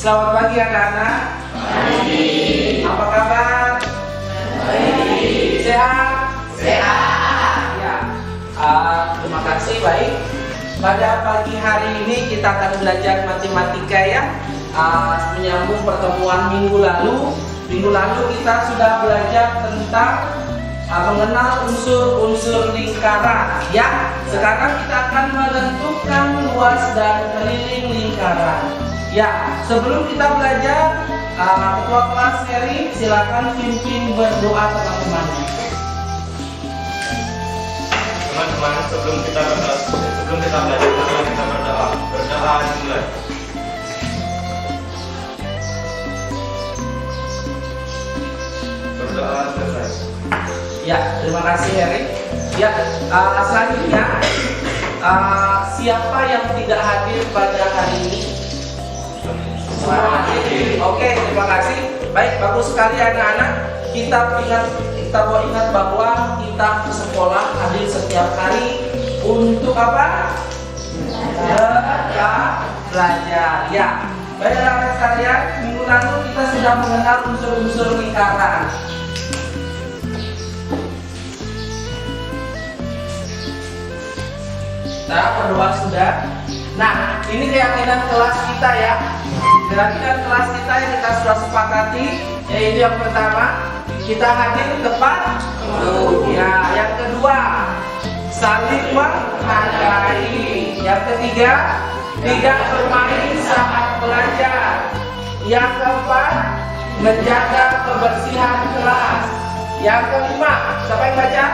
Selamat pagi anak-anak. Pagi. Apa kabar? Baik. Sehat? Sehat. Ya. Terima kasih. Baik. Pada pagi hari ini kita akan belajar matematika ya. Menyambung pertemuan minggu lalu. Minggu lalu kita sudah belajar tentang mengenal unsur-unsur lingkaran ya. Sekarang kita akan menentukan luas dan keliling lingkaran. Ya, sebelum kita belajar, ketua kelas Heri silakan pimpin berdoa teman-teman. Teman-teman, sebelum kita belajar, kita berdoa. Berdoa dimulai. Berdoa selesai. Ya, terima kasih Heri. Ya, selanjutnya siapa yang tidak hadir pada hari ini? Oke, terima kasih. Baik, bagus sekali anak-anak. Kita mau ingat bahwa kita ke sekolah hadir setiap hari untuk apa? Belajar. Ya. Baik anak-anak sekalian, minggu lalu kita sudah mengenal unsur-unsur lingkaran. Nah, berdoa sudah. Nah, ini keyakinan kelas kita ya. Keyakinan kelas kita yang kita sudah sepakati, yaitu yang pertama, kita hadir tepat. Ya, yang kedua, saling menghargai. Yang ketiga, tidak bermain saat belajar. Yang keempat, menjaga kebersihan kelas. Yang kelima, siapa yang baca?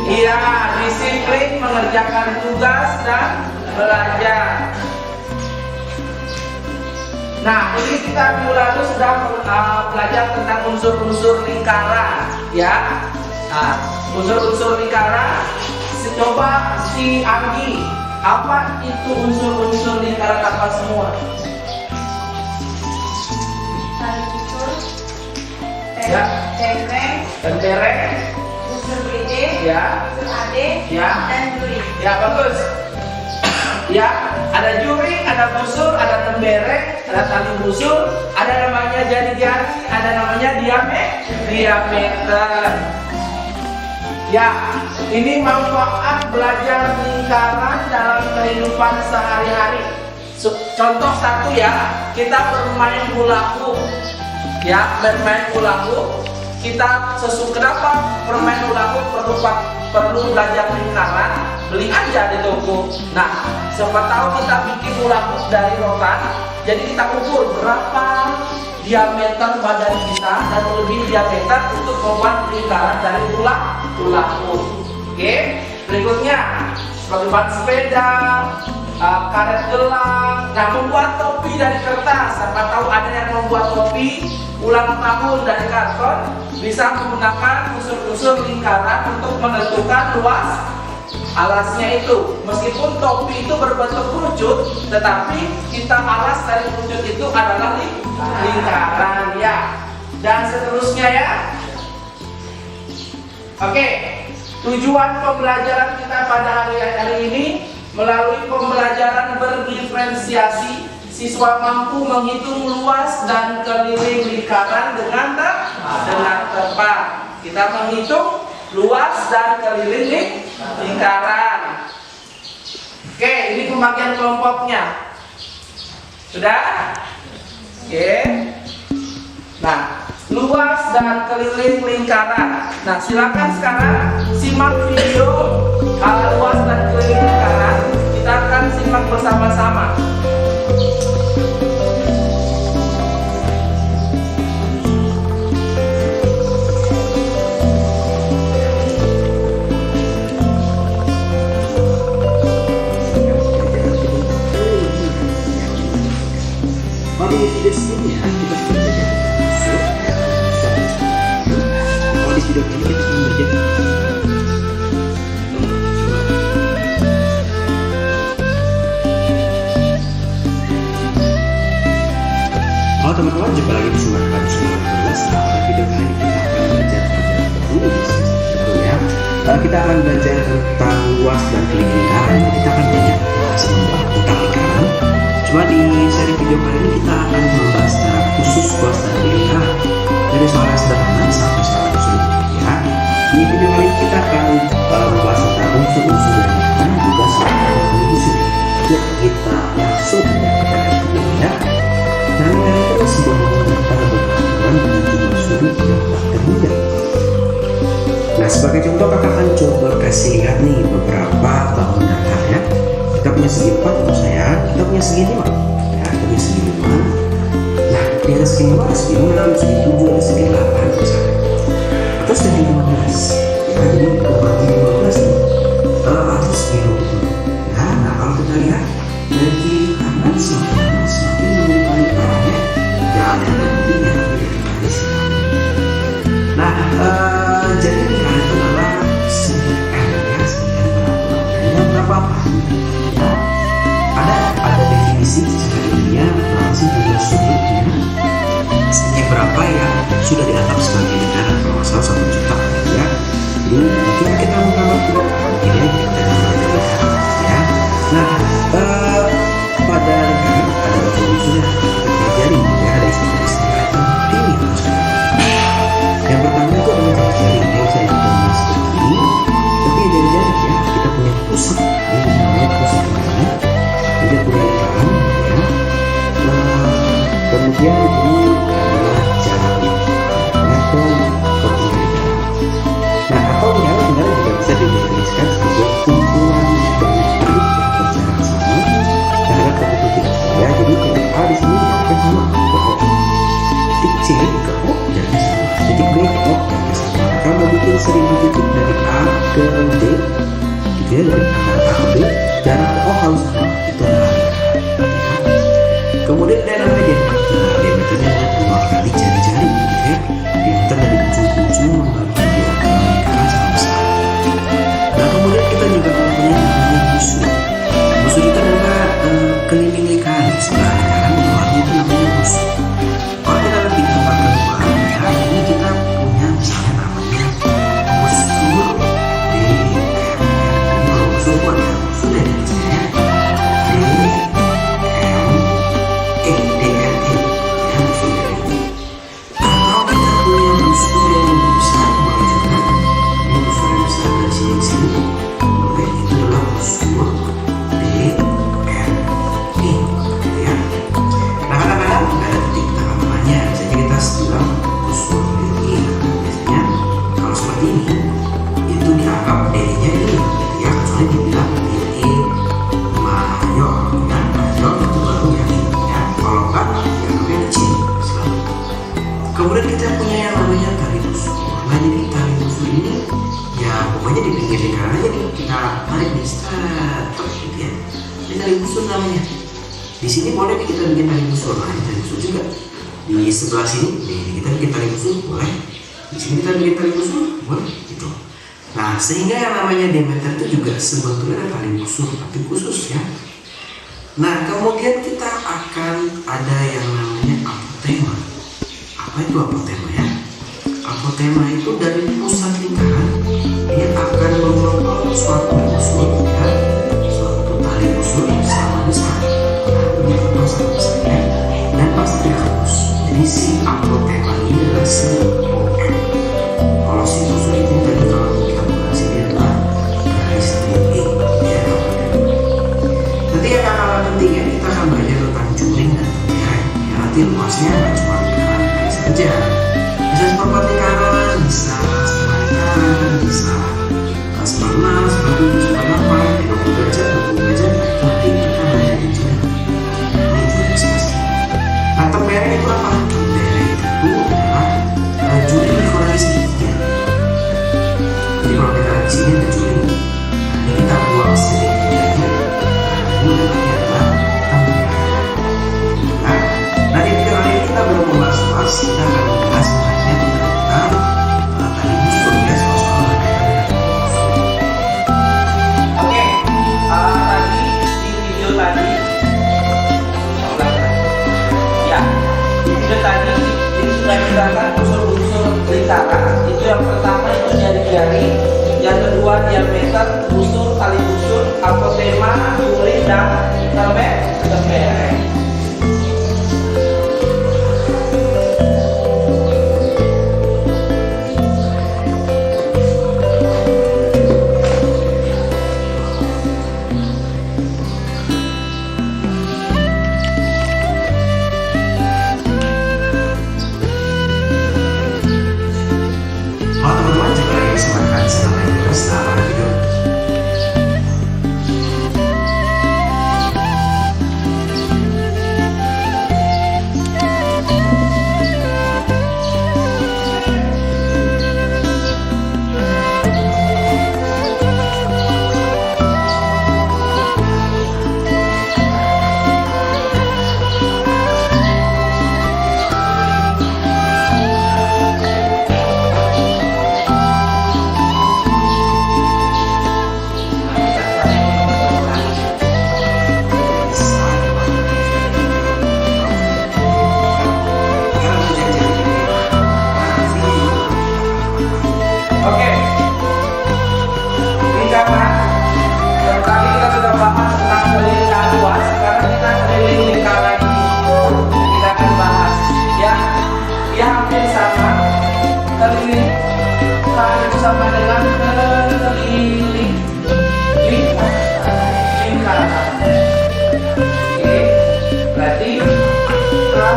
Iya, disiplin mengerjakan tugas dan belajar. Nah, ini kita minggu lalu sudah belajar tentang unsur-unsur lingkaran, ya. Nah, unsur-unsur lingkaran. Coba si Anggi, apa itu unsur-unsur lingkaran apa semua? Ya. Tempereng. Unsur BD, Ya. unsur AD, Ya. dan juri. Ya, bagus. Ya, ada juri, ada busur, ada tembereng, ada tali busur, ada namanya jari-jari, ada namanya diameter. Ya, ini manfaat belajar lingkaran dalam kehidupan sehari-hari. Contoh satu ya, kita bermain hula hoop. Ya, bermain hula hoop. Kenapa bermain hula hoop perlu belajar lingkaran? Beli aja di toko. Nah, siapa tahu kita bikin hula hoop dari rotan, jadi kita ukur berapa diameter badan kita dan melebihi diameter untuk membuat lingkaran dari hula hoop. Oke, berikutnya seperti ban sepeda, karet gelang. Nah, membuat topi dari kertas. Siapa tahu ada yang membuat topi ulang tahun dari karton, bisa menggunakan unsur-unsur lingkaran untuk menentukan luas alasnya itu. Meskipun topi itu berbentuk kerucut, tetapi kita alas dari kerucut itu adalah lingkaran ya. Dan seterusnya ya. Oke, tujuan pembelajaran kita pada hari ini melalui pembelajaran berdiferensiasi, siswa mampu menghitung luas dan keliling lingkaran dengan tepat. Kita menghitung luas dan keliling lingkaran. Oke, ini pembagian kelompoknya. Sudah? Oke. Nah, luas dan keliling lingkaran. Nah, silakan sekarang simak video luas dan keliling lingkaran. Kita akan simak bersama-sama. Pada video sebelumnya kita sudah belajar unsur. Kalau di video ini kita akan belajar halo teman-teman, jumpa lagi bersama kami selama 12. Pada video kali ini kita akan belajar pelajaran baru di semester baru ya. Kita akan belajar tentang luas dan keliling lingkaran. Kita akan belajar bahasa membuat kotak lingkaran, Cuma di seri video kali ini kita akan membahas secara khusus kuasa dilihat dari soal sederhana sampai soal sulit ya. Di video kali ini kita akan membahas tentang unsur-unsur yang dan juga soal unsur. Yuk kita langsung ke video ya. Nah, nilai terus bahwa kita berhubungan dengan jumlah sudut yang tak terhingga. Nah, sebagai contoh kakak akan coba kasih lihat nih beberapa bangun datar ya. Kita punya segi 4 untuk saya, kita punya segi 5 ya, kita punya segi 5. Nah, di atas segi 5 ada segi 6, ada segi 7, ada segi 8 misalnya. Atau segi 15 ya, jadi berbagi 15 nih atau segi 20 ya. Nah, kalau kita lihat dari kiri kanan semakin lama semakin menyerupai arahnya ya, ada yang berhentinya dari sini. Nah, jadi lingkaran itu adalah segi M ya, segi M berapa ya, ada definisi secara ilmiah berapa sih jumlah sudutnya, segi berapa yang sudah dianggap sebagai lingkaran, kalau nggak salah 1 juta ya. Jadi mungkin kita mengambil ini ya. Nah, pada lingkaran ada beberapa unsur yang kita pelajari ya, ada istilah-istilah penting yang harus kita pelajari. Yang pertama itu adalah garis jari yang saya gambar seperti ini, tapi jari-jari ya, kita punya pusat ini namanya pusat lingkaran, kita punya lingkaran ya. Kemudian ini adalah jarak atau lingkaran. Nah, atau lingkaran juga bisa didefinisikan sebagai kumpulan banyak titik yang berjarak sama terhadap satu titik ya. Jadi titik A di sini jaraknya sama ke O, titik C ke O jaraknya sama, titik B ke O jaraknya sama. Kalau mau bikin 1000 titik dari A ke D gitu ya, dari antara A ke B jarak ke O harus sama, itu adalah lingkaran ya. Kemudian ada namanya diameter. Nah, diameternya adalah 2 kali jari-jari gitu ya. Diameter dari ujung ke ujung membagi lingkaran sama besar. Nah, kemudian kita juga punya namanya busur. Busur itu adalah keliling lingkaran di sebelah lingkaran luarnya itu namanya busur. Kalau kita lebih tempat kedua ya, ini kita punya misalnya namanya busur D M. Ini kalau busur itu ada busur dari saya D M E D M E ya, busur dari ini. Atau kita punya busur yang lebih besar boleh juga. Ini busur yang besar dari sini ke sini. Oke, itu adalah busur D M E ya. Nah, kadang-kadang nggak ada titik tengah-tengahnya, biasanya kita bilang busur D I. Biasanya kalau seperti ini itu dianggap D-nya ini gitu ya, kecuali dibilang D I mayor ya, mayor itu baru yang ini ya, kalau enggak ya namanya kecil selalu. Kemudian kita punya yang namanya tali busur. Nah, jadi tali busur ini ya pokoknya di pinggir lingkaran aja nih, kita tarik nih terus gitu ya, ini tali busur namanya. Di sini boleh kita bikin tali busur, nah ini tali busur juga. Di sebelah sini nih kita bikin tali busur boleh, di sini kita bikin tali busur boleh gitu. Nah, sehingga yang namanya diameter itu juga sebetulnya ada tali busur tapi khusus ya. Nah, kemudian kita akan ada yang namanya apotema. Apa itu apotema ya? Apotema itu dari pusat lingkaran dia akan mengelompok suatu busur ya, suatu tali busur sama besar. Nah, ini contoh sama besarnya dan pasti dihapus. Jadi si apotema ini adalah si OM. Kalau si busur itu tadi kalau kita bukan sini adalah garis DE ya. Nanti yang akan pentingnya kita akan belajar tentang juling dan tirai ya. Nanti luasnya nggak cuma lingkaran garis saja, bisa seperempat lingkaran, bisa setengah lingkaran, bisa seperempat, sepertujuh, seperempat, 20 derajat, 20 derajat. Nah, itu nanti kita belajar di juling. Ini juling semesta. Nah, tempereng itu apa? Tempereng itu adalah juling dikurangi sedikitnya. Jadi kalau kita di sini ada juling, nah ini kita buang sedikit aja. Nah, ini namanya adalah tempereng. Nah, di video kali ini kita belum membahas luas, kita akan membahas hanya tentang tali busur ya, soal-soal berkaitan dengan busur.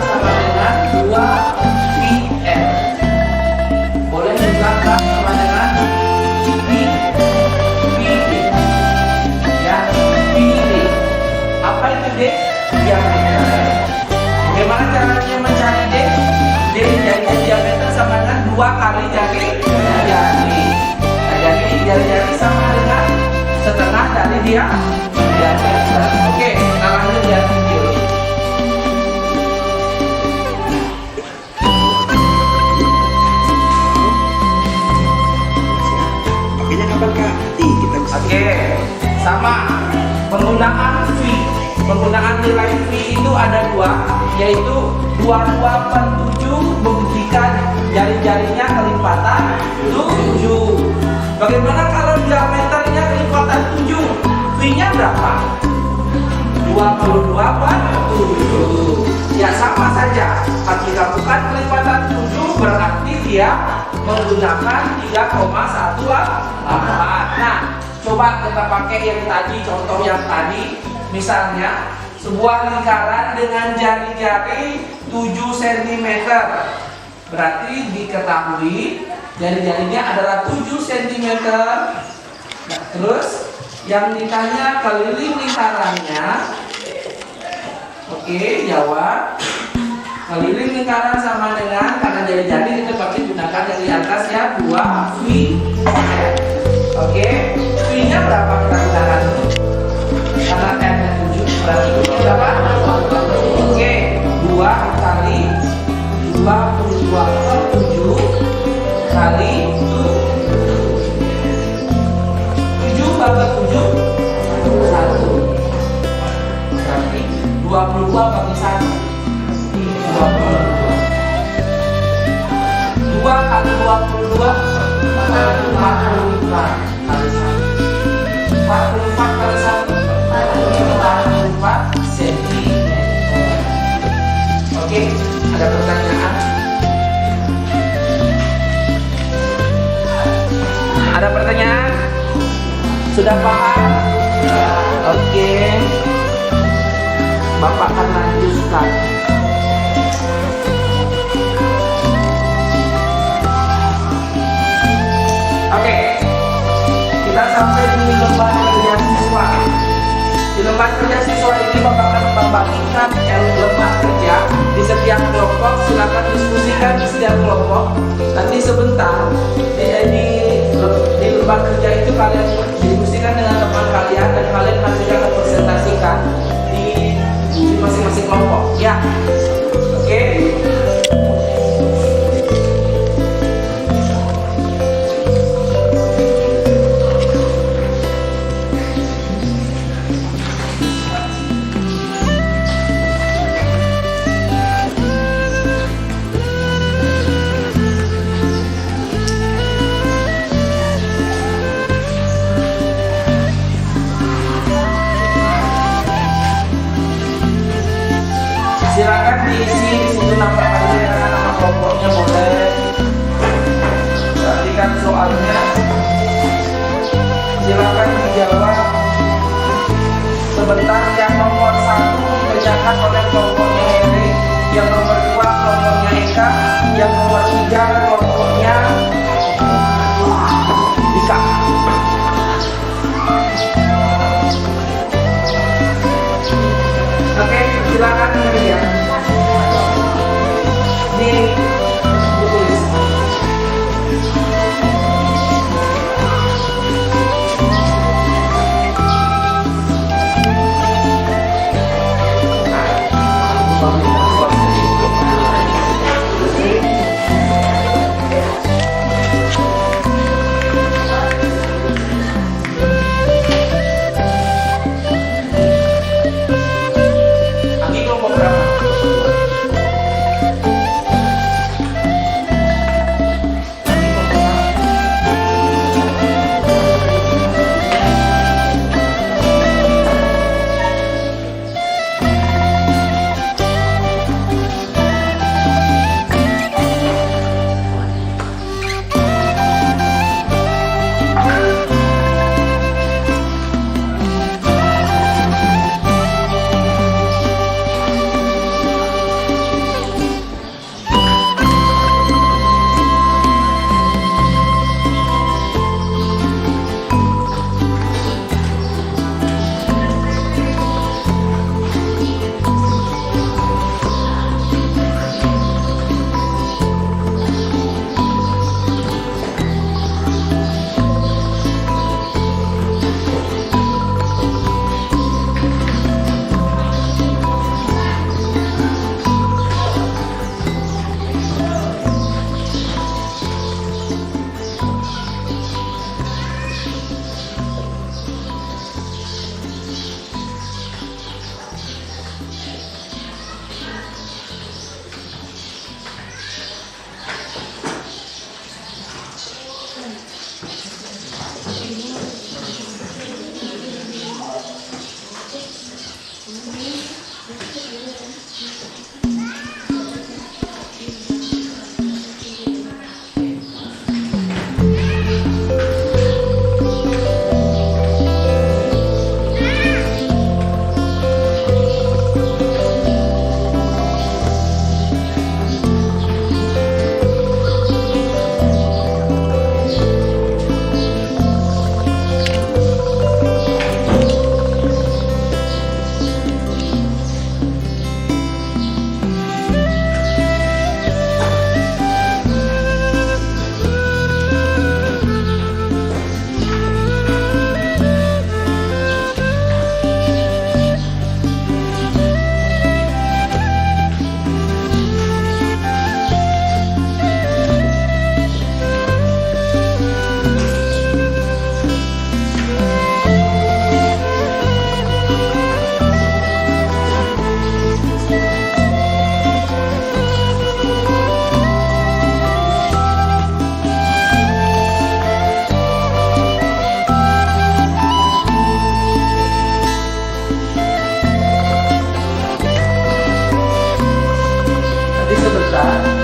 sama dengan 2VL. Boleh juga K sama dengan PD. Ya, PD. Apa itu D? Diameter. Bagaimana caranya mencari D? D jari diameter sama dengan 2 kali jari. Nah, jadi jari-jari sama dengan setengah dari diameter. Oke, kita lanjut lihat video. Pakainya kapan kak? Nanti kita bisa. Oke, sama penggunaan V. Penggunaan nilai V itu ada dua, yaitu 22/7 membuktikan jari-jarinya kelipatan 7. Bagaimana kalau diameternya kelipatan 7? V-nya berapa? 22/7. Ya sama saja. Jika bukan kelipatan 7 berarti dia menggunakan 3,18. Nah, coba kita pakai yang tadi, contoh yang tadi. Misalnya, sebuah lingkaran dengan jari-jari 7 cm. Berarti diketahui jari-jarinya adalah 7 cm. Nah, terus yang ditanya keliling lingkarannya. Oke, jawab. Keliling lingkaran sama dengan, karena jari-jari kita pakai gunakan yang di atas ya, 2V. Oke, V-nya berapa kita gunakan? Karena N-nya 7, berarti V-nya berapa? Oke, 2 kali 22/7 kali 7 bagi 7 1. Berarti 22 bagi 1 22. 2 kali 22 44 kali 1. 44 kali 1 44 cm. Oke, ada pertanyaan? Ada pertanyaan? Sudah paham? Oke. Bapak akan lanjutkan. Oke. Kita sampai di lembar kerja siswa. Di lembar kerja siswa ini Bapak akan membagikan lembar kerja di setiap kelompok. Silakan diskusikan di setiap kelompok. Nanti sebentar di lembar kerja itu kalian diskusikan dengan teman kalian dan kalian nanti akan presentasikan di masing-masing kelompok. Ya, oke. Silakan diisi di situ nama kalian, nama kelompoknya boleh. Perhatikan soalnya. Silakan dijawab. Sebentar, yang nomor 1 dikerjakan oleh kelompoknya Heri, yang nomor 2 kelompoknya Eka, yang nomor 3 kelompoknya Dika. Oke, silakan kerja. Di tulis.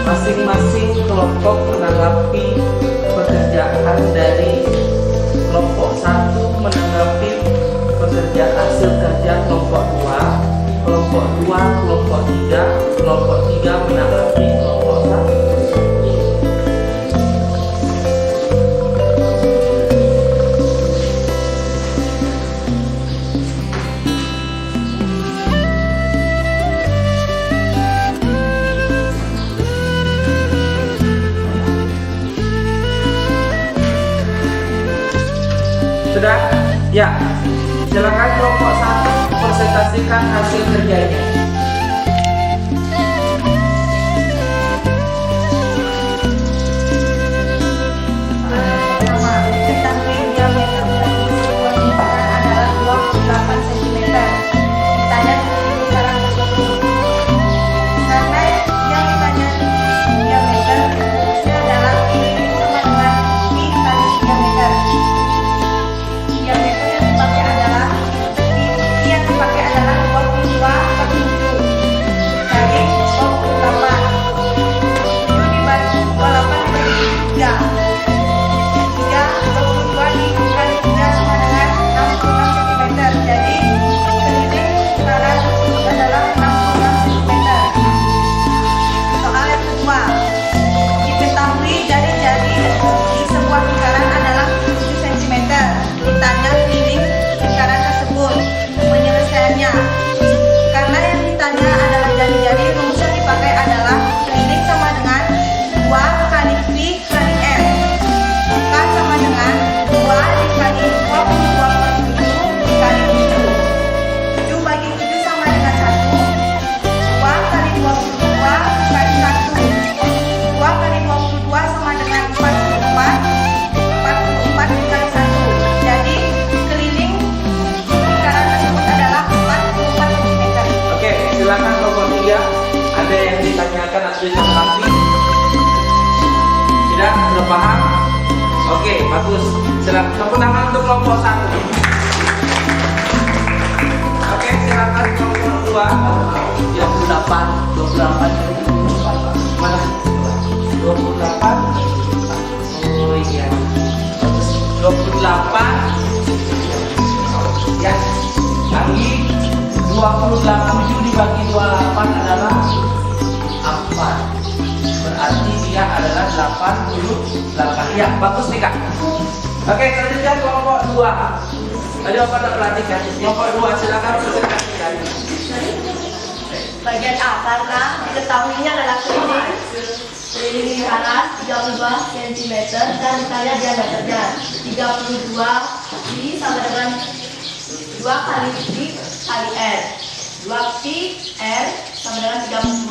masing-masing kelompok menanggapi pekerjaan dari kelompok 1 menanggapi pekerjaan hasil kerja kelompok 2, kelompok 2, kelompok 3, kelompok 3 menanggapi kelompok 1. Sudah? Ya. Silakan kelompok 1 presentasikan hasil kerjanya. Pertama, ketahui diameter dari sebuah lingkaran adalah 28 cm. Ditanya lingkaran tersebut. Karena yang ditanya diameter itu adalah ini sama dengan pi kali diameter. Diameter yang dipakai adalah 22/7. Jadi 28. 7 dibagi 28 dibagi 3. 22 dikali 3 sama dengan 66 cm. Jadi keliling lingkaran adalah 66 cm. Soal yang kedua, diketahui jari-jari di sebuah lingkaran adalah 7 cm. Ditanya keliling lingkaran tersebut. Penyelesaiannya, karena yang ditanya adalah jari-jari, rumus yang dipakai adalah keliling sama dengan 2 kali pi kali r. Maka sama dengan 2 dikali 22/7 dikali 7. 7 bagi 7 sama dengan 1. 2 kali 22 kali 1. 2 kali 22 sama dengan 44. 44 dikali 1. Jadi keliling lingkaran tersebut adalah 44 cm. Oke, silakan kelompok 3. Ada yang ditanyakan atau ditanggapi? Tidak? Sudah paham? Oke, bagus. Silakan tepuk tangan untuk kelompok 1. Oke, silakan kelompok 2. 28 mana? 28. Oh iya. 28. Ya. Kali 27 dibagi 28 adalah 4. Berarti dia adalah 88. Ya, bagus nih Kak. Oke, selanjutnya kelompok 2. Tadi apa Anda perhatikan? Kelompok 2 silakan presentasikan. Bagian A, karena diketahuinya adalah keliling lingkaran 32 cm dan ditanya diameternya 32 pi sama dengan 2 kali pi kali r. 2 pi r sama dengan 32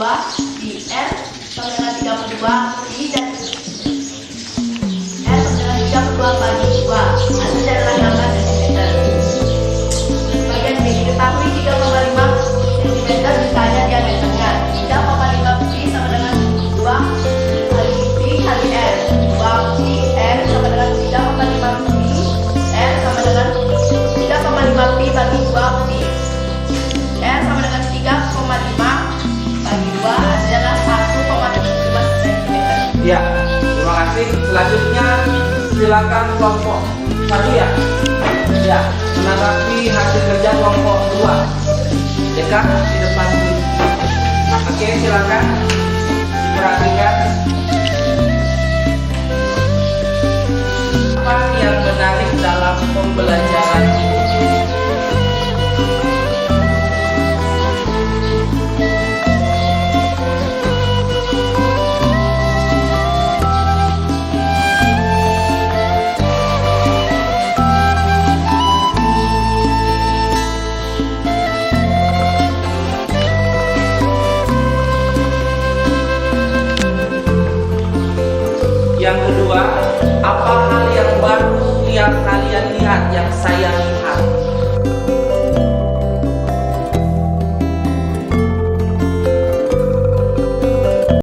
pi r sama dengan 32 pi dan r sama dengan 32 bagi 2. Hasilnya adalah 8 cm. Bagian B, diketahui 3,5 cm ditanya diameternya 3,5 pi sama dengan 2 kali pi kali r. 2 pi r sama dengan 3,5 pi r sama dengan 3,5 pi bagi 2 pi r sama dengan 3,5 bagi 2. Hasilnya adalah 1,5 cm. Ya, terima kasih. Selanjutnya silakan kelompok 1 ya. Ya, menanggapi hasil kerja kelompok 2. Dekat di depan ini. Oke, silakan perhatikan. Apa yang menarik dalam pembelajaran ini? Yang kedua, apa hal yang baru yang kalian lihat yang saya